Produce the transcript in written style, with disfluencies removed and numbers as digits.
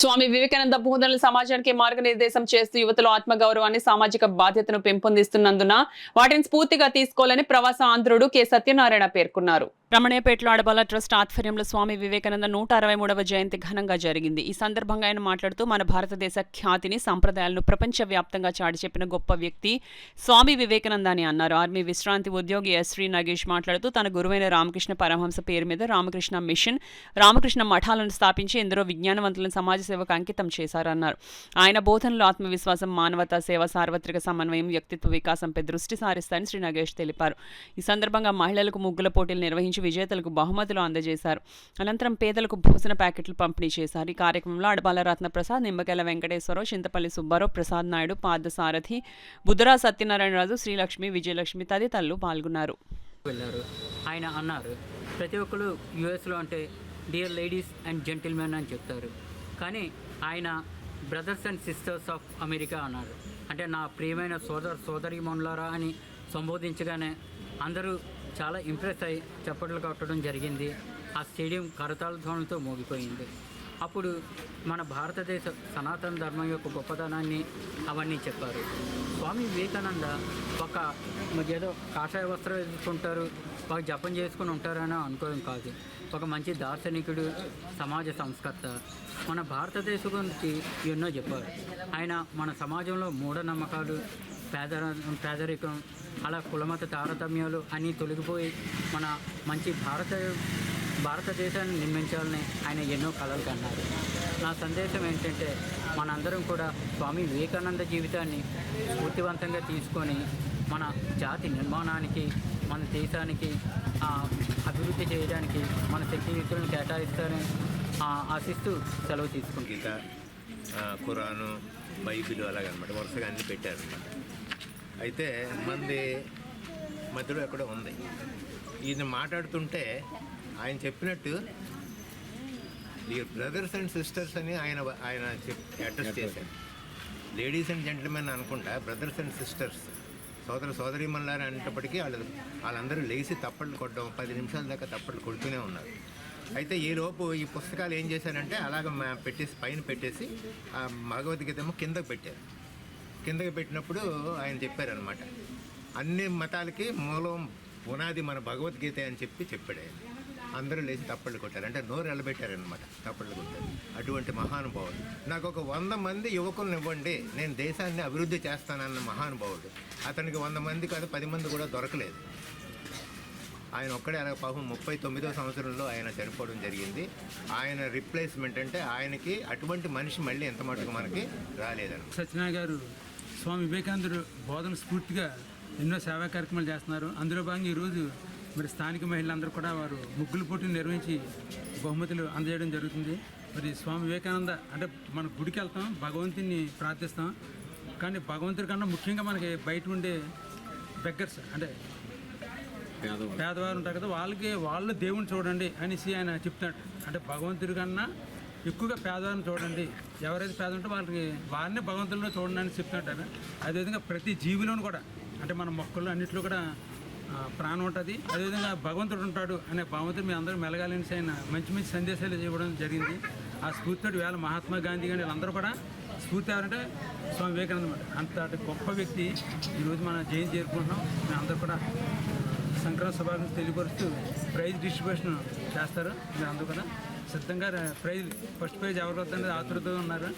స్వామి వివేకానంద బోధనలు సమాజానికి మార్గనిర్దేశం చేస్తూ యువతలో ఆత్మగౌరవాన్ని సామాజిక బాధ్యతను పెంపొందిస్తున్నందున వాటిని స్ఫూర్తిగా తీసుకోవాలని ప్రవాస ఆంధ్రుడు కె సత్యనారాయణ పేర్కొన్నారు. రమణయ్యపేటలో ఆడబాల ట్రస్ట్ ఆధ్వర్యంలో స్వామి వివేకానంద 163వ జయంతి ఘనంగా జరిగింది. ఈ సందర్భంగా ఆయన మాట్లాడుతూ మన భారతదేశ ఖ్యాతిని సంప్రదాయాలను ప్రపంచవ్యాప్తంగా చాటి చెప్పిన గొప్ప వ్యక్తి స్వామి వివేకానంద అని అన్నారు. ఆర్మీ విశ్రాంతి ఉద్యోగి ఎస్ శ్రీ నగేష్ మాట్లాడుతూ తన గురువైన రామకృష్ణ పరమహంస పేరు మీద రామకృష్ణ మిషన్, రామకృష్ణ మఠాలను స్థాపించి ఎందరో విజ్ఞానవంతులను సమాజ సేవకు అంకితం చేశారన్నారు. ఆయన బోధనలు ఆత్మవిశ్వాసం, మానవతా సేవ, సార్వత్రిక సమన్వయం, వ్యక్తిత్వ వికాసంపై దృష్టి సారిస్తాయని శ్రీ నగేష్ తెలిపారు. ఈ సందర్భంగా మహిళలకు ముగ్గుల పోటీలు నిర్వహించి విజేతలకు బహుమతులు అందజేశారు. అనంతరం పేదలకు భోజన ప్యాకెట్లు పంపిణీ చేశారు. ఈ కార్యక్రమంలో అడబాల రత్నప్రసాద్, నిమ్మకెల వెంకటేశ్వరరావు, చింతపల్లి సుబ్బారావు, ప్రసాద్ నాయుడు, పార్థసారథి, బుద్ధరా సత్యనారాయణరాజు, శ్రీలక్ష్మి, విజయలక్ష్మి తదితరులు పాల్గొన్నారు. ఆయన అన్నారు, ప్రతి ఒక్కరు యుఎస్లో అంటే డియర్ లేడీస్ అండ్ జెంటిల్మెన్ అని చెప్తారు, కానీ ఆయన brothers and sisters of America అన్నారు. అంటే నా ప్రియమైన సోదరీమణులారా అని సంబోధించగానే అందరూ చాలా ఇంప్రెస్ అయ్యి చప్పట్లు కొట్టడం జరిగింది. ఆ స్టేడియం కరతాళ ధ్వనులతో మోగిపోయింది. అప్పుడు మన భారతదేశ సనాతన ధర్మం యొక్క గొప్పతనాన్ని అవన్నీ చెప్పారు. స్వామి వివేకానంద ఒక ఏదో కాషాయ వస్త్రం వేసుకుంటారు, ఒక జపం చేసుకుని ఉంటారని అనుకోవడం కాదు. ఒక మంచి దార్శనికుడు, సమాజ సంస్కర్త. మన భారతదేశం గురించి ఎన్నో చెప్పారు. ఆయన మన సమాజంలో మూఢనమ్మకాలు, పేదరికం, అలా కులమత తారతమ్యాలు అన్నీ తొలగిపోయి మన మంచి భారతదేశాన్ని నిర్మించాలని ఆయన ఎన్నో కలలు కన్నారు. నా సందేశం ఏంటంటే మనందరం కూడా స్వామి వివేకానంద జీవితాన్ని స్ఫూర్తివంతంగా తీసుకొని మన జాతి నిర్మాణానికి, మన దేశానికి అభివృద్ధి చేయడానికి మన శక్తియుక్తులను కేటాయిస్తారని ఆశిస్తూ సెలవు తీసుకుంటాం. గీత, ఖురాను, బైబిల్ అలాగనమాట వరుసగా అన్నీ పెట్టారనమాట. అయితే మంది మధ్యలో ఎక్కడో ఉంది. ఈయన మాట్లాడుతుంటే ఆయన చెప్పినట్టు ఈ బ్రదర్స్ అండ్ సిస్టర్స్ అని ఆయన అడ్రస్ చేశారు. లేడీస్ అండ్ జెంటిల్మెన్ అనుకుంటా బ్రదర్స్ అండ్ సిస్టర్స్, సోదరీమణులారా అనేటప్పటికీ వాళ్ళందరూ లేచి తప్పట్లు కొట్టడం 10 నిమిషాల దాకా తప్పట్లు కొడుతూనే ఉన్నారు. అయితే ఈలోపు ఈ పుస్తకాలు ఏం చేశారంటే అలాగ పెట్టేసి పైన పెట్టేసి ఆ భగవద్గీత ఏమో కిందకు పెట్టారు. కిందకి పెట్టినప్పుడు ఆయన చెప్పారనమాట, అన్ని మతాలకి మూలం పునాది మన భగవద్గీత అని చెప్పాడు ఆయన. అందరూ లేచి తప్పళ్ళు కొట్టారు, అంటే నోరు ఎలబెట్టారనమాట, తప్పళ్ళు కొట్టారు. అటువంటి మహానుభావుడు. నాకు ఒక 100 మంది యువకులను ఇవ్వండి, నేను దేశాన్ని అభివృద్ధి చేస్తానన్న మహానుభావుడు. అతనికి 100 మంది కాదు 10 మంది కూడా దొరకలేదు. ఆయన ఒక్కడే అలా పాపం 39వ సంవత్సరంలో ఆయన చనిపోవడం జరిగింది. ఆయన రిప్లేస్మెంట్ అంటే ఆయనకి అటువంటి మనిషి మళ్ళీ ఎంత మటుకు మనకి రాలేదని. సత్యనారాయణ గారు స్వామి వివేకానందుడు బోధన స్ఫూర్తిగా ఎన్నో సేవా కార్యక్రమాలు చేస్తున్నారు. అందులో భాగంగా ఈరోజు మరి స్థానిక మహిళలందరూ కూడా వారు ముగ్గుల పోటీలు నిర్వహించి బహుమతులు అందజేయడం జరుగుతుంది. మరి స్వామి వివేకానంద అంటే మన గుడికి వెళ్తాం, భగవంతుని ప్రార్థిస్తాం, కానీ భగవంతుడి కన్నా ముఖ్యంగా మనకి బయట ఉండే బెగ్గర్స్ అంటే పేదవారు ఉంటారు కదా, వాళ్ళు దేవుని చూడండి అనేసి ఆయన చెప్తాడు. అంటే భగవంతుడి కన్నా ఎక్కువగా పేదవారిని చూడండి, ఎవరైతే పేద ఉంటే వారిని భగవంతుల్లో చూడండి అని చెప్తుంటారు. అదేవిధంగా ప్రతి జీవిలోనూ కూడా అంటే మన మొక్కలు అన్నింటిలో కూడా ప్రాణం ఉంటుంది. అదేవిధంగా భగవంతుడు ఉంటాడు అనే భగవంతుడు మీ అందరూ మెలగాలని ఆయన మంచి మంచి సందేశాలు ఇవ్వడం జరిగింది. ఆ స్ఫూర్తితో వేళ మహాత్మా గాంధీ కానీ వీళ్ళందరూ కూడా స్ఫూర్తి ఎవరంటే స్వామి వివేకానంద అంతటి గొప్ప వ్యక్తి. ఈరోజు మనం జయంతి జరుపుకుంటున్నాం. మేము అందరూ కూడా సంక్రాంతి శుభాకాంక్షలు తెలియపరుస్తూ ప్రైజ్ డిస్ట్రిబ్యూషన్ చేస్తారు. మీరు అందరూ కూడా సిద్ధంగా ఫస్ట్ ప్రైజ్ ఎవరికి వద్దంటే ఆతృతగా ఉన్నారు.